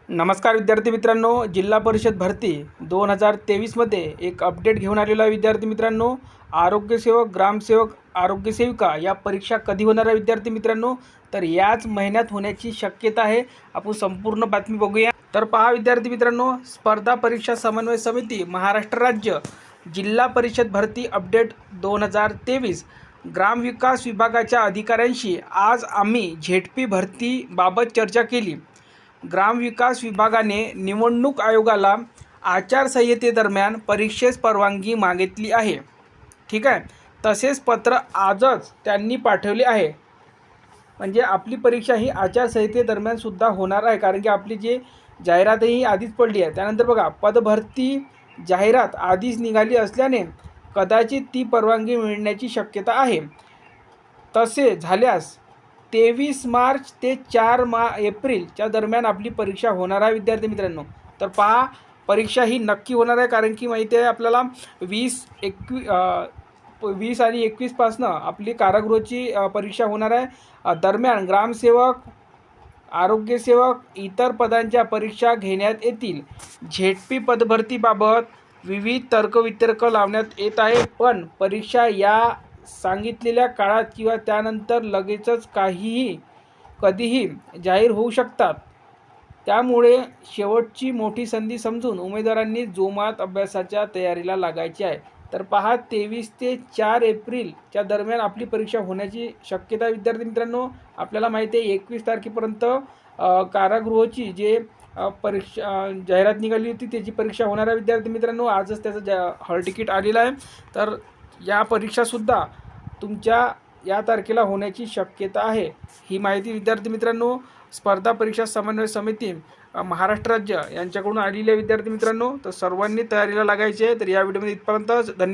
नमस्कार विद्यार्थी मित्रांनो, जिल्हा परिषद भरती 2023मध्ये एक अपडेट घेऊन आलेलो आहे. विद्यार्थी मित्रांनो, आरोग्यसेवक, ग्रामसेवक, आरोग्यसेविका या परीक्षा कधी होणार आहे विद्यार्थी मित्रांनो? तर याच महिन्यात होण्याची शक्यता आहे. आपण संपूर्ण बातमी बघूया. तर पहा विद्यार्थी मित्रांनो, स्पर्धा परीक्षा समन्वय समिती महाराष्ट्र राज्य जिल्हा परिषद भरती अपडेट 2023 ग्रामविकास विभागाच्या अधिकाऱ्यांशी आज आम्ही झेडपी भरतीबाबत चर्चा केली. ग्रामविकास विभागाने निवडणूक आयोगाला आचारसंहितेदरम्यान परीक्षेस परवानगी मागितली आहे. ठीक आहे. तसेच पत्र आजच त्यांनी पाठवले आहे. म्हणजे आपली परीक्षा ही आचारसंहितेदरम्यान सुद्धा होणार आहे, कारण की आपली जी जाहिरातही आधीच पडली आहे. त्यानंतर बघा, पदभरती जाहिरात आधीच निघाली असल्याने कदाचित ती परवानगी मिळण्याची शक्यता आहे. तसे झाल्यास 23 मार्च ते 4 एप्रिलच्या दरम्यान आपली परीक्षा होणार आहे विद्यार्थी मित्रांनो. तर पहा, परीक्षा ही नक्की होणार आहे, कारण की माहिती आहे आपल्याला 20 आणि 21 पासनं आपली कारागृहाची परीक्षा होणार आहे. दरम्यान ग्रामसेवक, आरोग्यसेवक इतर पदांच्या परीक्षा घेण्यात येतील. झेडपी पदभरतीबाबत विविध तर्कवितर्क लावण्यात येत आहे, पण परीक्षा या सांगितलेल्या काळात किंवा त्यानंतर लगेचच कधीही जाहीर होऊ शकतात. त्यामुळे शेवटची मोठी संधी समजून उमेदवारांनी जोमात अभ्यासाच्या तयारीला लागायची आहे. तर पहा, 23 ते 4 एप्रिलच्या दरम्यान आपली परीक्षा होण्याची शक्यता आहे विद्यार्थी मित्रांनो. आपल्याला माहिती आहे 21 तारखेपर्यंत कारागृहाची जे परीक्षा जाहिरात निघाली होती त्याची परीक्षा होणार आहे विद्यार्थी मित्रांनो. आजच त्याचं हॉल तिकीट आलेलं आहे. तर या परीक्षासुद्धा तुमच्या या तारखेला होण्याची शक्यता आहे. ही माहिती विद्यार्थी मित्रांनो स्पर्धा परीक्षा समन्वय समिती महाराष्ट्र राज्य यांच्याकडून आलेली आहे विद्यार्थी मित्रांनो. तर सर्वांनी तयारीला लागायचे आहे. तर या व्हिडिओमध्ये इथपर्यंतच. धन्यवाद.